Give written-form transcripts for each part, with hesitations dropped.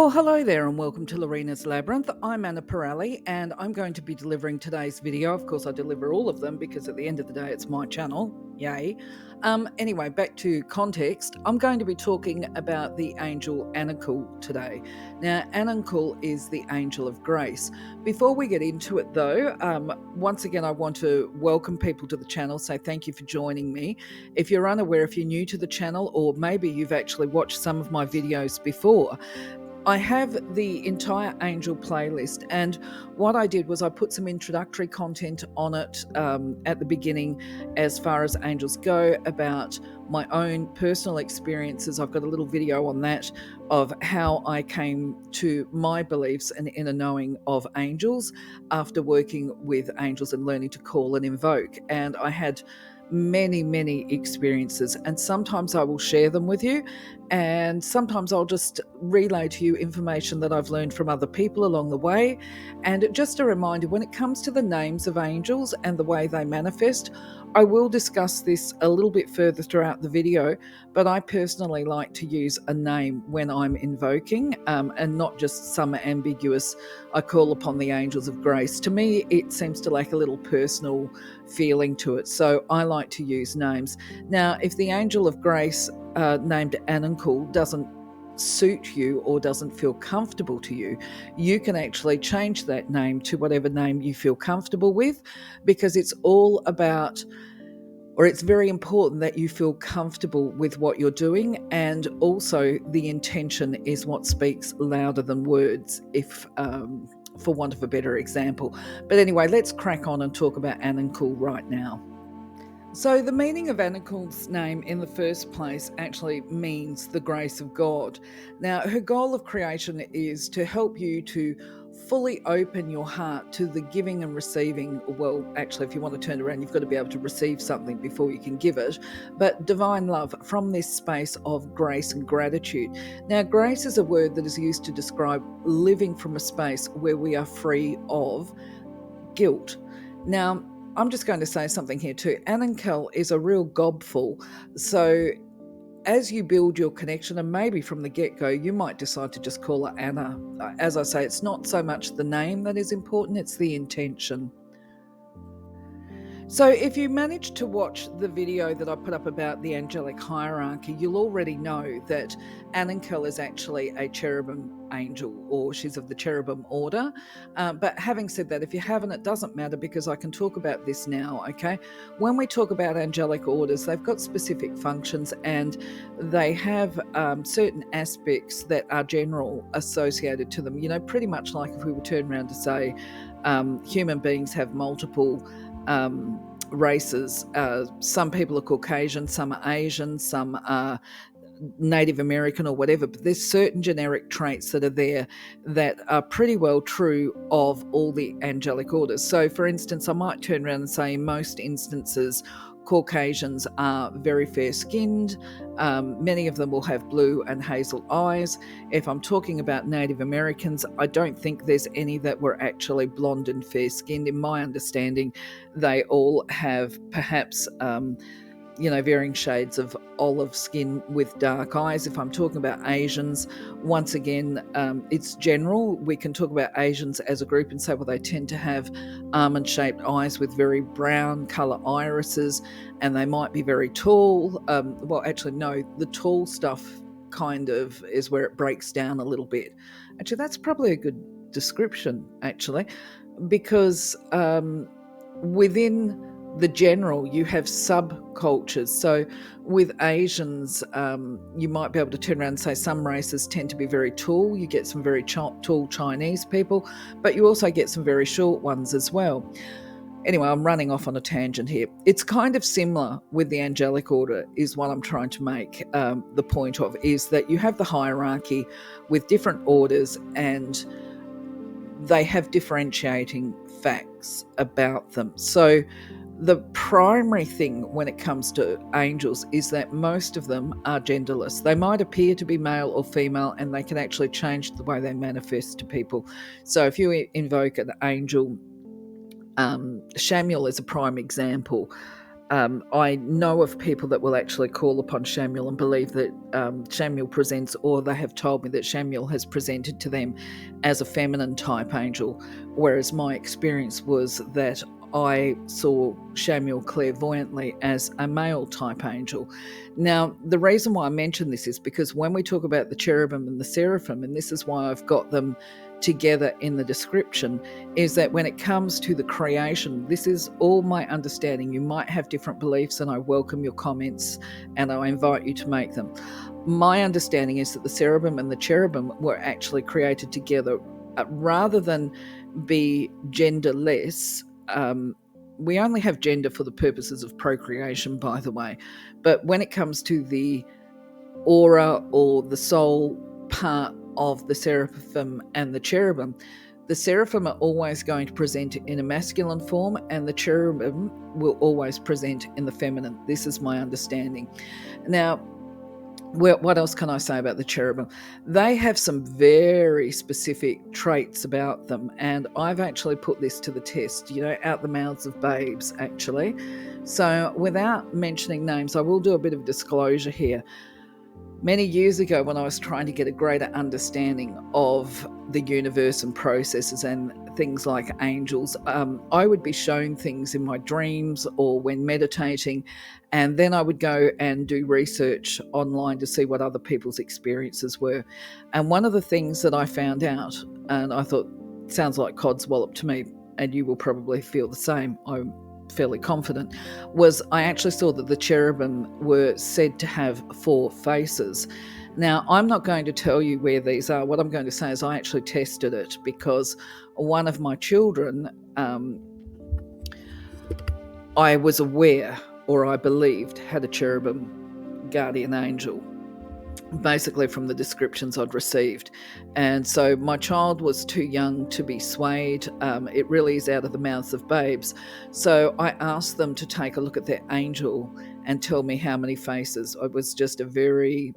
Well, hello there and welcome to Lorena's Labyrinth. I'm Anah Parreli and I'm going to be delivering today's video. Of course, I deliver all of them because at the end of the day, it's my channel. Yay. Anyway, back to context. I'm going to be talking about the angel Ananchel today. Now, Ananchel is the angel of grace. Before we get into it though, once again, I want to welcome people to the channel, say thank you for joining me. If you're unaware, if you're new to the channel, or maybe you've actually watched some of my videos before, I have the entire angel playlist, and what I did was I put some introductory content on it at the beginning as far as angels go, about my own personal experiences. I've got a little video on that of how I came to my beliefs and inner knowing of angels after working with angels and learning to call and invoke. And I had many experiences, and sometimes I will share them with you, and sometimes I'll just relay to you information that I've learned from other people along the way. And just a reminder, when it comes to the names of angels and the way they manifest, I will discuss this a little bit further throughout the video, but I personally like to use a name when I'm invoking, and not just some ambiguous, I call upon the angels of grace. To me, it seems to lack a little personal feeling to it, so I like to use names. Now, if the angel of grace named Ananchel doesn't suit you or doesn't feel comfortable to you, you can actually change that name to whatever name you feel comfortable with, because it's all about, or it's very important that you feel comfortable with what you're doing, and also the intention is what speaks louder than words, if for want of a better example. But anyway, let's crack on and talk about Ananchel right now. So the meaning of Ananchel's name in the first place actually means the grace of God. Now, her goal of creation is to help you to fully open your heart to the giving and receiving. Well, actually, if you want to turn it around, you've got to be able to receive something before you can give it. But divine love from this space of grace and gratitude. Now, grace is a word that is used to describe living from a space where we are free of guilt. Now, I'm just going to say something here too. Ananchel is a real gobful. So as you build your connection, and maybe from the get-go, you might decide to just call her Anna. As I say, it's not so much the name that is important, it's the intention. So if you managed to watch the video that I put up about the Angelic Hierarchy, you'll already know that Ananchel is actually a cherubim angel, or she's of the cherubim order. But having said that, if you haven't, it doesn't matter, because I can talk about this now, okay? When we talk about angelic orders, they've got specific functions, and they have certain aspects that are general associated to them. You know, pretty much like if we were turned around to say human beings have multiple races. Some people are Caucasian, some are Asian, some are Native American or whatever, but there's certain generic traits that are there that are pretty well true of all the angelic orders. So for instance, I might turn around and say in most instances, Caucasians are very fair-skinned. Many of them will have blue and hazel eyes. If I'm talking about Native Americans, I don't think there's any that were actually blonde and fair-skinned. In my understanding, they all have perhaps varying shades of olive skin with dark eyes. If I'm talking about Asians, once again, it's general. We can talk about Asians as a group and say, well, they tend to have almond-shaped eyes with very brown colour irises, and they might be very tall. Well, actually, no, the tall stuff kind of is where it breaks down a little bit. Actually, that's probably a good description, actually, because within the general, you have subcultures. So with Asians, you might be able to turn around and say some races tend to be very tall. You get some very tall Chinese people, but you also get some very short ones as well. Anyway, I'm running off on a tangent here. It's kind of similar with the angelic order, is what I'm trying to make the point of, is that you have the hierarchy with different orders, and they have differentiating facts about them. So the primary thing when it comes to angels is that most of them are genderless. They might appear to be male or female, and they can actually change the way they manifest to people. So if you invoke an angel, Shamuel is a prime example. I know of people that will actually call upon Shamuel and believe that Shamuel presents, or they have told me that Shamuel has presented to them as a feminine type angel, whereas my experience was that I saw Shamuel clairvoyantly as a male type angel. Now, the reason why I mention this is because when we talk about the cherubim and the seraphim, and this is why I've got them together in the description, is that when it comes to the creation, this is all my understanding. You might have different beliefs, and I welcome your comments and I invite you to make them. My understanding is that the seraphim and the cherubim were actually created together rather than be genderless. We only have gender for the purposes of procreation, by the way. But when it comes to the aura or the soul part of the seraphim and the cherubim, the seraphim are always going to present in a masculine form, and the cherubim will always present in the feminine. This is my understanding. Now, what else can I say about the cherubim? They have some very specific traits about them, and I've actually put this to the test, out the mouths of babes, actually. So without mentioning names, I will do a bit of disclosure here. Many years ago, when I was trying to get a greater understanding of the universe and processes and things like angels, I would be shown things in my dreams or when meditating, and then I would go and do research online to see what other people's experiences were. And one of the things that I found out, and I thought, sounds like codswallop to me, and you will probably feel the same, I'm fairly confident, was I actually saw that the cherubim were said to have 4 faces. Now, I'm not going to tell you where these are. What I'm going to say is I actually tested it because one of my children, I was aware, or I believed, had a cherubim guardian angel, basically from the descriptions I'd received. And so my child was too young to be swayed. It really is out of the mouths of babes. So I asked them to take a look at their angel and tell me how many faces. It was just a very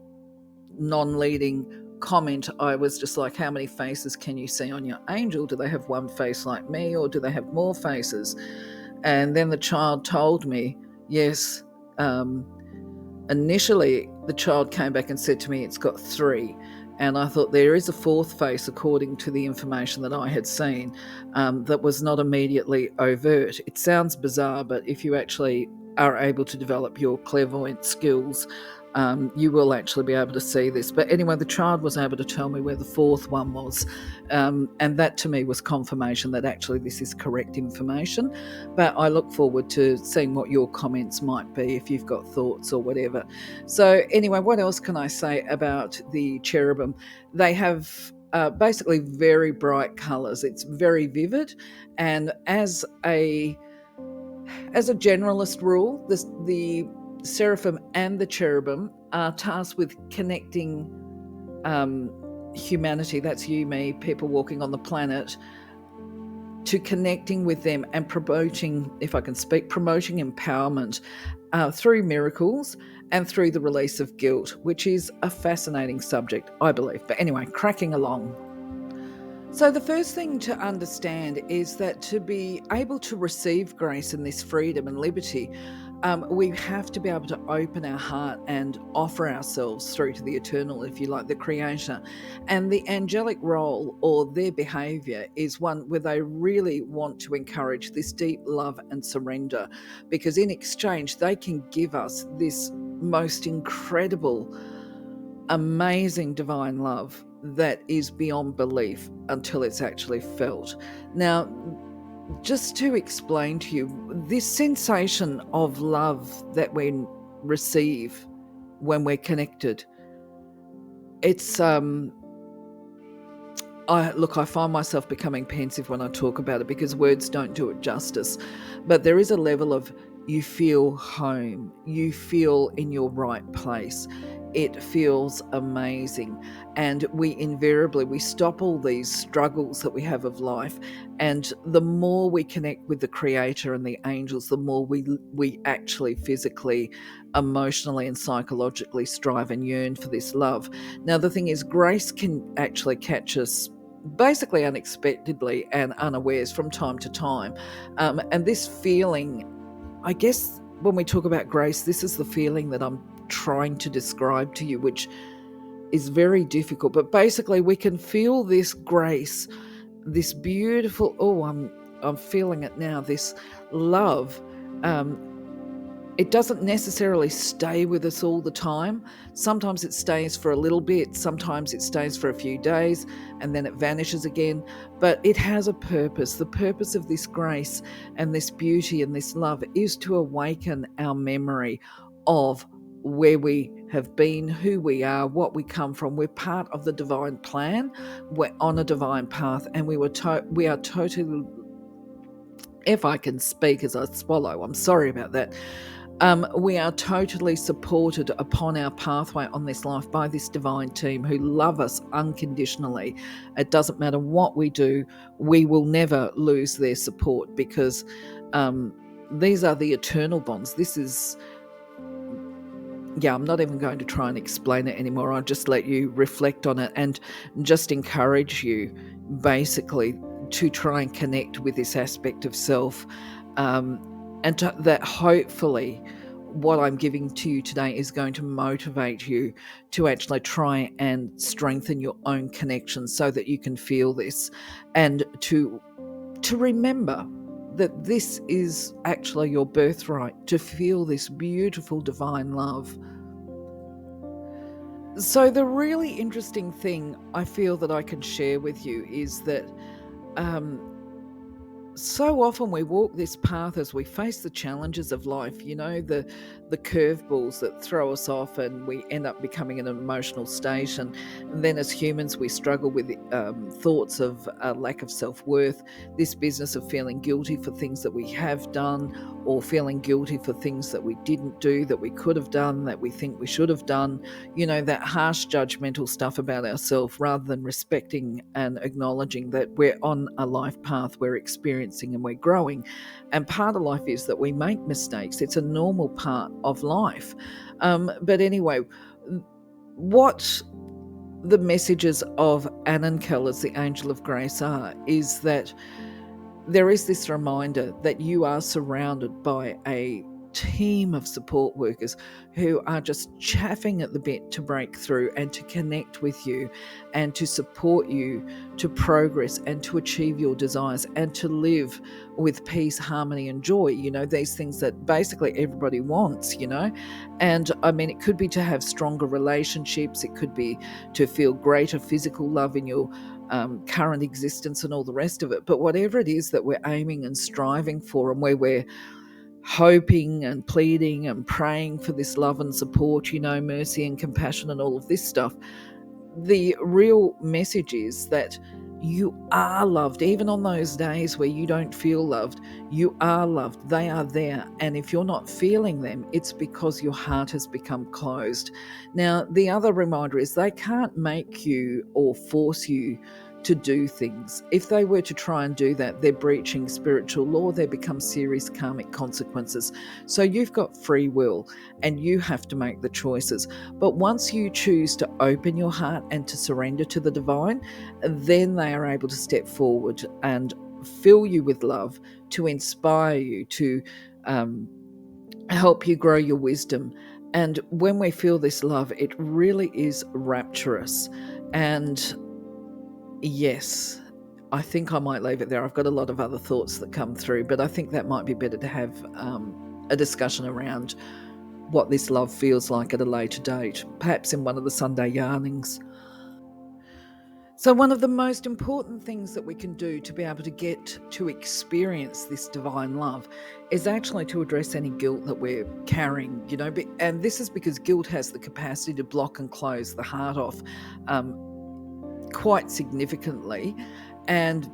non-leading comment. I was just like, how many faces can you see on your angel? Do they have one face like me, or do they have more faces? And then the child told me, yes. Initially, the child came back and said to me, it's got 3. And I thought there is a 4th face, according to the information that I had seen, that was not immediately overt. It sounds bizarre, but if you actually are able to develop your clairvoyant skills, you will actually be able to see this. But anyway, the child was able to tell me where the 4th one was. And that to me was confirmation that actually this is correct information. But I look forward to seeing what your comments might be if you've got thoughts or whatever. So anyway, what else can I say about the cherubim? They have basically very bright colours. It's very vivid. And as a generalist rule, the seraphim and the cherubim are tasked with connecting humanity, that's you, me, people walking on the planet, to connecting with them and promoting, if I can speak, promoting empowerment through miracles and through the release of guilt, which is a fascinating subject, I believe. But anyway, cracking along. So the first thing to understand is that to be able to receive grace and this freedom and liberty, we have to be able to open our heart and offer ourselves through to the eternal, if you like, the creator. And the angelic role, or their behavior, is one where they really want to encourage this deep love and surrender, because in exchange they can give us this most incredible, amazing divine love that is beyond belief until it's actually felt. Now, just to explain to you, this sensation of love that we receive when we're connected, it's I find myself becoming pensive when I talk about it because words don't do it justice. But there is a level of, you feel home, you feel in your right place. It feels amazing. And we stop all these struggles that we have of life. And the more we connect with the creator and the angels, the more we actually physically, emotionally and psychologically strive and yearn for this love. Now, the thing is, grace can actually catch us basically unexpectedly and unawares from time to time. And this feeling, I guess when we talk about grace, this is the feeling that I'm trying to describe to you, which is very difficult. But basically, we can feel this grace, this beautiful, I'm feeling it now, this love. It doesn't necessarily stay with us all the time. Sometimes it stays for a little bit, sometimes it stays for a few days, and then it vanishes again. But it has a purpose. The purpose of this grace and this beauty and this love is to awaken our memory of where we have been, who we are, what we come from. We're part of the divine plan. We're on a divine path, and we are totally. If I can speak as I swallow, I'm sorry about that. We are totally supported upon our pathway on this life by this divine team who love us unconditionally. It doesn't matter what we do, we will never lose their support, because these are the eternal bonds. This is, I'm not even going to try and explain it anymore. I'll just let you reflect on it and just encourage you basically to try and connect with this aspect of self, and that hopefully what I'm giving to you today is going to motivate you to actually try and strengthen your own connection so that you can feel this, and to remember that this is actually your birthright, to feel this beautiful divine love. So the really interesting thing I feel that I can share with you is that so often we walk this path as we face the challenges of life, the curveballs that throw us off, and we end up becoming in an emotional state. And then as humans, we struggle with thoughts of a lack of self-worth, this business of feeling guilty for things that we have done, or feeling guilty for things that we didn't do, that we could have done, that we think we should have done, that harsh judgmental stuff about ourselves, rather than respecting and acknowledging that we're on a life path, we're experiencing and we're growing. And part of life is that we make mistakes. It's a normal part of life. But anyway, what the messages of Ananchel as the angel of grace is that there is this reminder that you are surrounded by a team of support workers who are just chaffing at the bit to break through and to connect with you and to support you to progress and to achieve your desires and to live with peace, harmony and joy, these things that basically everybody wants, and I mean, it could be to have stronger relationships, it could be to feel greater physical love in your current existence and all the rest of it. But whatever it is that we're aiming and striving for, and where we're hoping and pleading and praying for this love and support, mercy and compassion and all of this stuff, the real message is that you are loved. Even on those days where you don't feel loved, you are loved. They are there. And if you're not feeling them, it's because your heart has become closed. Now, the other reminder is they can't make you or force you to do things. If they were to try and do that, they're breaching spiritual law. There become serious karmic consequences. So you've got free will and you have to make the choices. But once you choose to open your heart and to surrender to the divine, then they are able to step forward and fill you with love, to inspire you, to help you grow your wisdom. And when we feel this love, it really is rapturous. And yes, I think I might leave it there. I've got a lot of other thoughts that come through, but I think that might be better to have a discussion around what this love feels like at a later date, perhaps in one of the Sunday yarnings. So one of the most important things that we can do to be able to get to experience this divine love is actually to address any guilt that we're carrying, and this is because guilt has the capacity to block and close the heart off quite significantly. And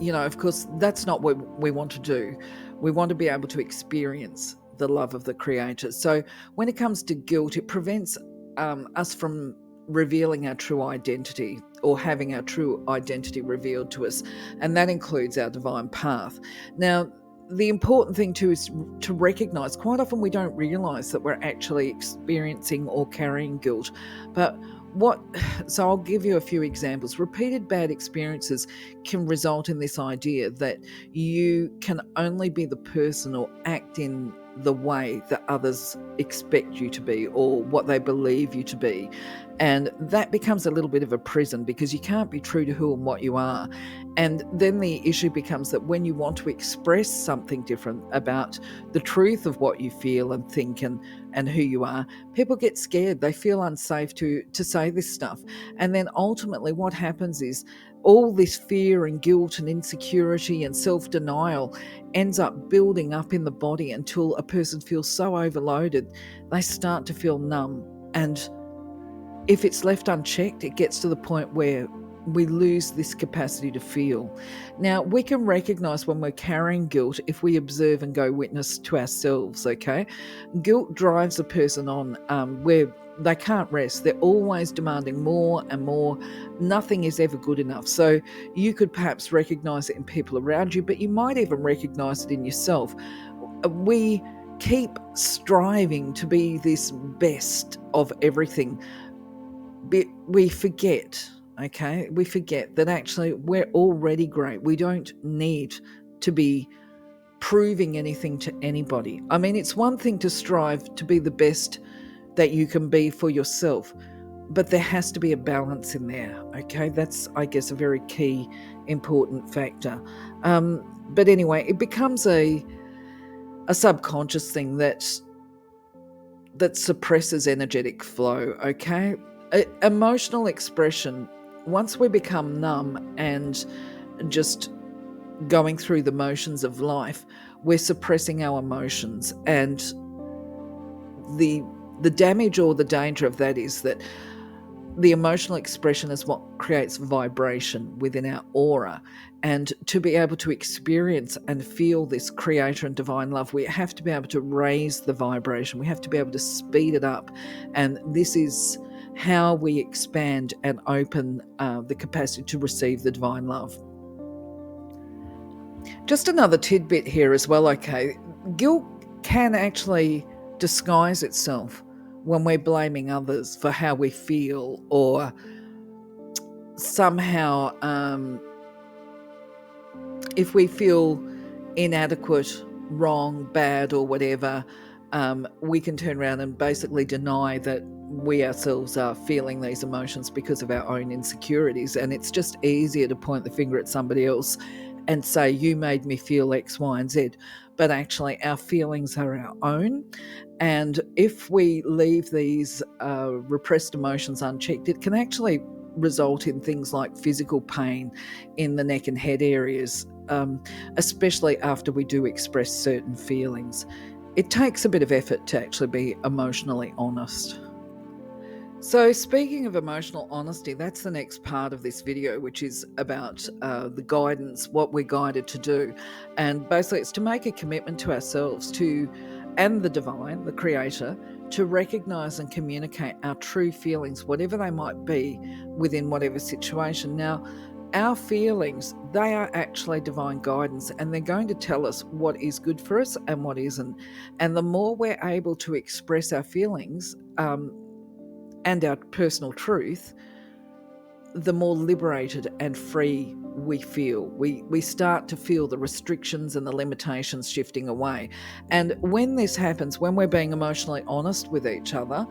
of course, that's not what we want to do. We want to be able to experience the love of the Creator. So when it comes to guilt, it prevents us from revealing our true identity, or having our true identity revealed to us, and that includes our divine path. Now, the important thing too is to recognize, quite often we don't realize that we're actually experiencing or carrying guilt. So I'll give you a few examples. Repeated bad experiences can result in this idea that you can only be the person or act in the way that others expect you to be or what they believe you to be. And that becomes a little bit of a prison because you can't be true to who and what you are. And then the issue becomes that when you want to express something different about the truth of what you feel and think and who you are, people get scared. They feel unsafe to say this stuff. And then ultimately what happens is all this fear and guilt and insecurity and self-denial ends up building up in the body until a person feels so overloaded, they start to feel numb. And if it's left unchecked, it gets to the point where we lose this capacity to feel. Now, we can recognize when we're carrying guilt if we observe and go witness to ourselves, okay? Guilt drives a person on where they can't rest. They're always demanding more and more. Nothing is ever good enough. So you could perhaps recognize it in people around you, but you might even recognize it in yourself. We keep striving to be this best of everything. We forget, okay? We forget that actually we're already great. We don't need to be proving anything to anybody. I mean, it's one thing to strive to be the best that you can be for yourself, but there has to be a balance in there, okay? That's, I guess, a very key, important factor. But anyway, it becomes a subconscious thing that suppresses energetic flow, okay? Emotional expression, once we become numb and just going through the motions of life, we're suppressing our emotions. And the damage or the danger of that is that the emotional expression is what creates vibration within our aura. And to be able to experience and feel this creator and divine love, we have to be able to raise the vibration. We have to be able to speed it up. And this is how we expand and open the capacity to receive the divine love. Just another tidbit here as well, okay? Guilt can actually disguise itself when we're blaming others for how we feel, or somehow if we feel inadequate, wrong, bad, or whatever, we can turn around and basically deny that we ourselves are feeling these emotions because of our own insecurities. And it's just easier to point the finger at somebody else and say, you made me feel X, Y, and Z. But actually, our feelings are our own. And if we leave these repressed emotions unchecked, it can actually result in things like physical pain in the neck and head areas, especially after we do express certain feelings. It takes a bit of effort to actually be emotionally honest. So speaking of emotional honesty, that's the next part of this video, which is about the guidance, what we're guided to do. And basically it's to make a commitment to ourselves and the divine, the creator, to recognize and communicate our true feelings, whatever they might be, within whatever situation. Now, our feelings, they are actually divine guidance, and they're going to tell us what is good for us and what isn't. And the more we're able to express our feelings, and our personal truth, the more liberated and free we feel. We start to feel the restrictions and the limitations shifting away. And when this happens, when we're being emotionally honest with each other,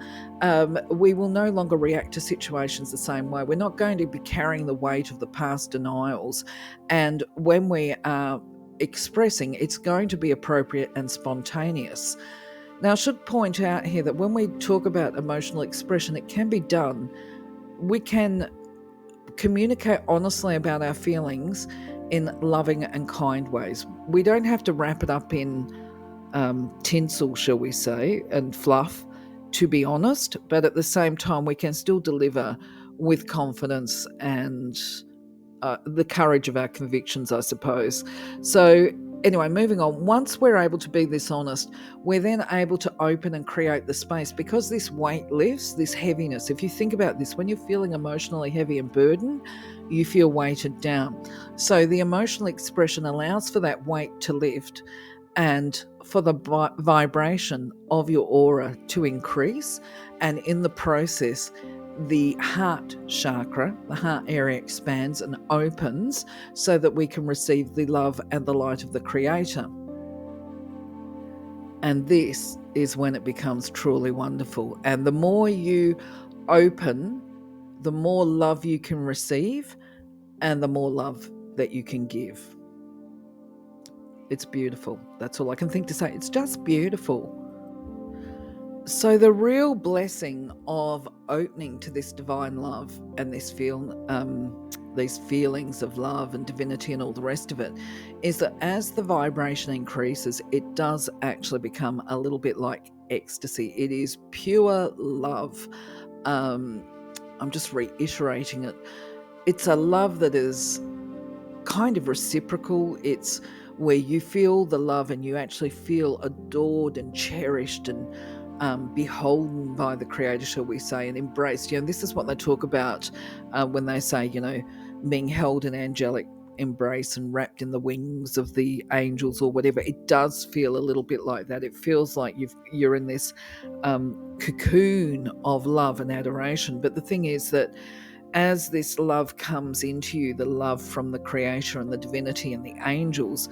we will no longer react to situations the same way. We're not going to be carrying the weight of the past denials. And when we are expressing, it's going to be appropriate and spontaneous. Now, I should point out here that when we talk about emotional expression, it can be done. We can communicate honestly about our feelings in loving and kind ways. We don't have to wrap it up in tinsel, shall we say, and fluff to be honest, but at the same time, we can still deliver with confidence and the courage of our convictions, I suppose. So anyway, moving on. Once we're able to be this honest, we're then able to open and create the space, because this weight lifts, this heaviness. If you think about this, when you're feeling emotionally heavy and burdened, you feel weighted down. So the emotional expression allows for that weight to lift and for the vibration of your aura to increase. And in the process, the heart chakra, the heart area, expands and opens so that we can receive the love and the light of the creator. And this is when it becomes truly wonderful. And the more you open, the more love you can receive and the more love that you can give. It's beautiful. That's all I can think to say. It's just beautiful. So the real blessing of opening to this divine love and these feelings of love and divinity and all the rest of it is that as the vibration increases, it does actually become a little bit like ecstasy. It is pure love. I'm just reiterating it. It's a love that is kind of reciprocal. It's where you feel the love and you actually feel adored and cherished and beholden by the Creator, shall we say, and embraced. This is what they talk about when they say, being held in angelic embrace and wrapped in the wings of the angels or whatever. It does feel a little bit like that. It feels like you're in this cocoon of love and adoration. But the thing is that as this love comes into you, the love from the Creator and the divinity and the angels,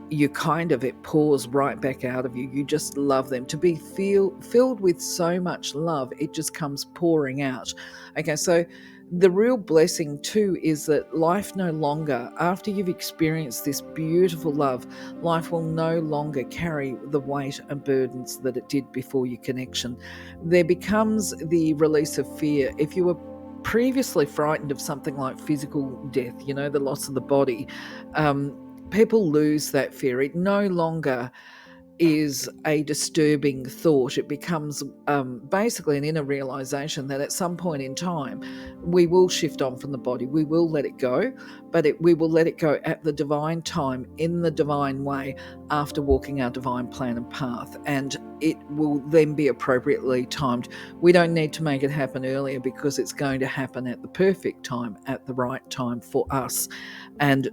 it pours right back out of you. You just love them. To be filled with so much love, it just comes pouring out. Okay, so the real blessing too is that life no longer, after you've experienced this beautiful love, life will no longer carry the weight and burdens that it did before your connection. There becomes the release of fear. If you were previously frightened of something like physical death, the loss of the body, people lose that fear. It no longer is a disturbing thought. It becomes basically an inner realization that at some point in time we will shift on from the body. We will let it go, but we will let it go at the divine time, in the divine way, after walking our divine plan and path. And it will then be appropriately timed. We don't need to make it happen earlier because it's going to happen at the perfect time, at the right time for us. And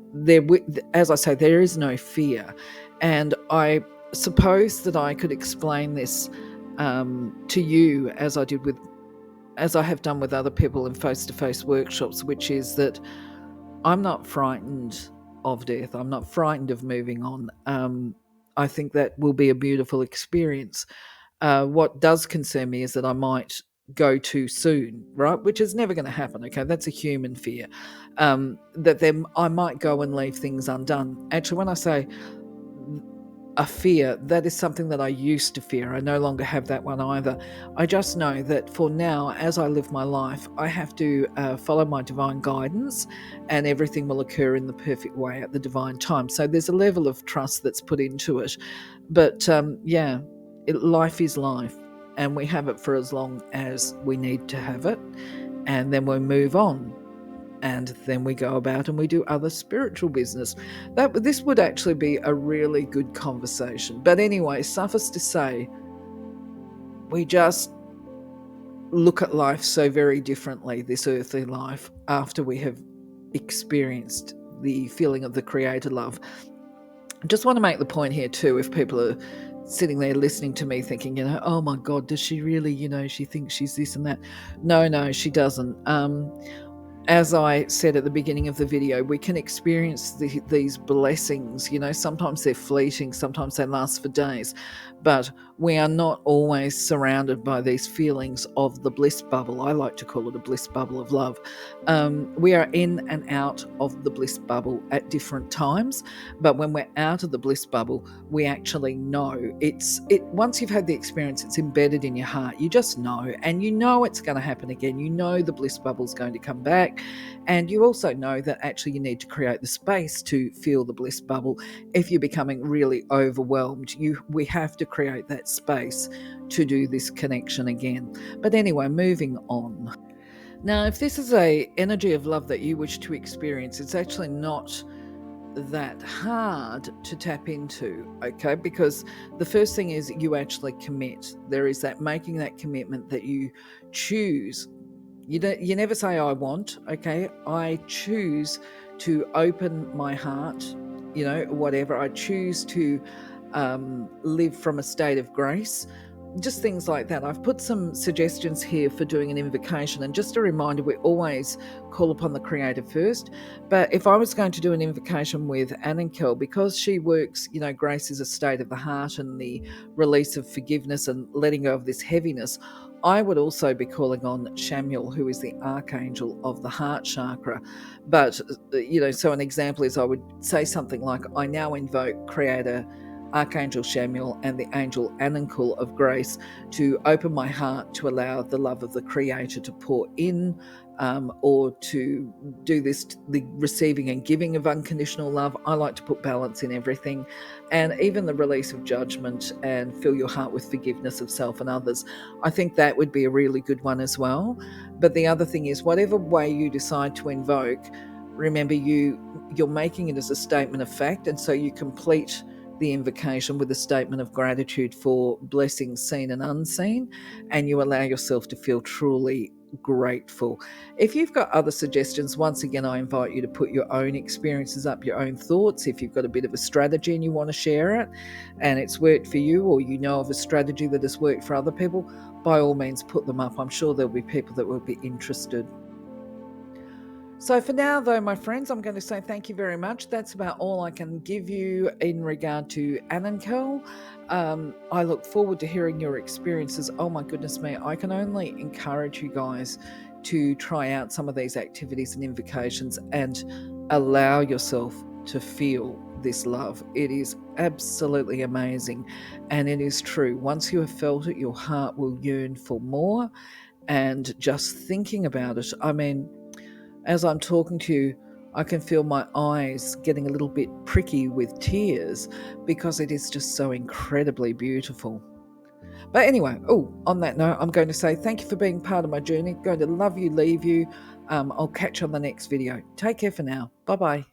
as I say, there is no fear. And I suppose that I could explain this to you as I have done with other people in face-to-face workshops, which is that I'm not frightened of death. I'm not frightened of moving on. I think that will be a beautiful experience. What does concern me is that I might go too soon, right? Which is never going to happen. Okay, that's a human fear. That I might go and leave things undone. Actually, when I say a fear, that is something that I used to fear. I no longer have that one either. I just know that for now, as I live my life, I have to follow my divine guidance, and everything will occur in the perfect way at the divine time. So there's a level of trust that's put into it. But life is life, and we have it for as long as we need to have it, and then we move on. And then we go about and we do other spiritual business. This would actually be a really good conversation. But anyway, suffice to say, we just look at life so very differently, this earthly life, after we have experienced the feeling of the Creator love. I just want to make the point here too, if people are sitting there listening to me thinking, oh my God, does she really, she thinks she's this and that. No, she doesn't. As I said at the beginning of the video, we can experience these blessings. Sometimes they're fleeting, sometimes they last for days, but we are not always surrounded by these feelings of the bliss bubble. I like to call it a bliss bubble of love. We are in and out of the bliss bubble at different times, but when we're out of the bliss bubble, we actually know once you've had the experience, it's embedded in your heart. You just know, and it's going to happen again. The bliss bubble's going to come back. And you also know that actually you need to create the space to feel the bliss bubble. If you're becoming really overwhelmed, we have to create that space to do this connection again. But anyway, moving on. Now, if this is an energy of love that you wish to experience, it's actually not that hard to tap into, okay? Because the first thing is you actually commit. There is that making that commitment that you choose. You never say I want, okay? I choose to open my heart, whatever. I choose to live from a state of grace. just things like that. I've put some suggestions here for doing an invocation, and just a reminder, we always call upon the Creator first. But if I was going to do an invocation with Ananchel, because she works, grace is a state of the heart and the release of forgiveness and letting go of this heaviness, I would also be calling on Shamuel, who is the archangel of the heart chakra. But, so an example is I would say something like, I now invoke Creator Archangel Shamuel and the angel Ananchel of grace to open my heart to allow the love of the Creator to pour in, or to do this, the receiving and giving of unconditional love. I like to put balance in everything, and even the release of judgment, and fill your heart with forgiveness of self and others. I think that would be a really good one as well. But the other thing is, whatever way you decide to invoke, remember you're making it as a statement of fact, and so you complete the invocation with a statement of gratitude for blessings seen and unseen, and you allow yourself to feel truly grateful. If you've got other suggestions, once again, I invite you to put your own experiences up, your own thoughts. If you've got a bit of a strategy and you want to share it and it's worked for you, or you know of a strategy that has worked for other people, by all means put them up. I'm sure there'll be people that will be interested. So for now, though, my friends, I'm going to say thank you very much. That's about all I can give you in regard to Ananchel. I look forward to hearing your experiences. Oh my goodness me, I can only encourage you guys to try out some of these activities and invocations and allow yourself to feel this love. It is absolutely amazing, and it is true. Once you have felt it, your heart will yearn for more. And just thinking about it, I mean, as I'm talking to you, I can feel my eyes getting a little bit pricky with tears, because it is just so incredibly beautiful. But anyway, on that note, I'm going to say thank you for being part of my journey. I'm going to love you, leave you. I'll catch you on the next video. Take care for now. Bye-bye.